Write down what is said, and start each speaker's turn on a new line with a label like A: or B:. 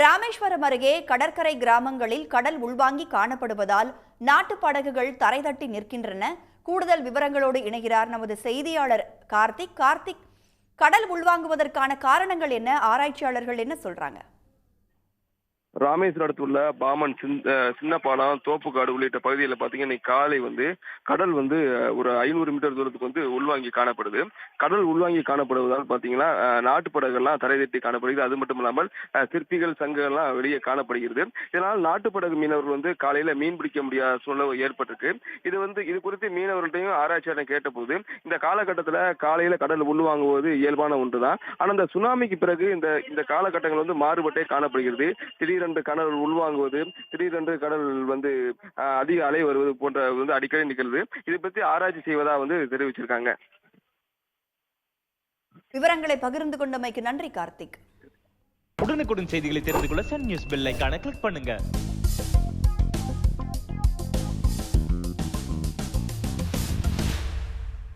A: ராமேஸ்வரம் அருகே கடற்கரை கிராமங்களில் கடல் உள்வாங்கி காணப்படுவதால் நாட்டு படகுகள் தரை தட்டி நிற்கின்றன. கூடுதல் விவரங்களோடு இணைகிறார் நமது செய்தியாளர் கார்த்திக். கடல் உள்வாங்குவதற்கான காரணங்கள் என்ன? ஆராய்ச்சியாளர்கள் என்ன சொல்றாங்க?
B: ராமேஸ்வரம் அடுத்துள்ள பாமன், சின்னப்பாலம், தோப்புக்காடு உள்ளிட்ட பகுதிகளில் பார்த்தீங்கன்னா இன்னைக்கு காலை கடல் ஒரு 500 மீட்டர் தூரத்துக்கு உள்வாங்கி காணப்படுது. கடல் உள்வாங்கி காணப்படுவதால் பார்த்தீங்கன்னா நாட்டு படகுகள்லாம் தரை தட்டி காணப்படுகிறது. அது மட்டும் இல்லாமல் சிற்பிகள், சங்கங்கள்லாம் வெளியே காணப்படுகிறது. இதனால் நாட்டு படகு மீனவர்கள் காலையில மீன் பிடிக்க முடியாத சூழ்நிலை ஏற்பட்டிருக்கு. இது குறித்து மீனவர்கள்ட்டையும் ஆராய்ச்சியாளர் கேட்டபோது இந்த காலகட்டத்தில் காலையில கடல் உள்வாங்குவது இயல்பான ஒன்றுதான். ஆனால் இந்த சுனாமிக்கு பிறகு இந்த காலகட்டங்கள் மாறுபட்டே காணப்படுகிறது. திடீரென்று கடல் உள்வாங்குவது, திடீரென்று கடல் அதிக அலை வருவது போன்ற அடிக்கடி நிகழ்வு. இதை பற்றி ஆராய்ச்சி செய்வதா தெரிவிச்சிருக்காங்க.
A: விவரங்களை பகிர்ந்து கொண்டமைக்கு நன்றி கார்த்திக்.
C: உடனுக்குடன் செய்திகளை தெரிந்து கொள்ள சன் நியூஸ் பெல் ஐகானை கிளிக் பண்ணுங்க.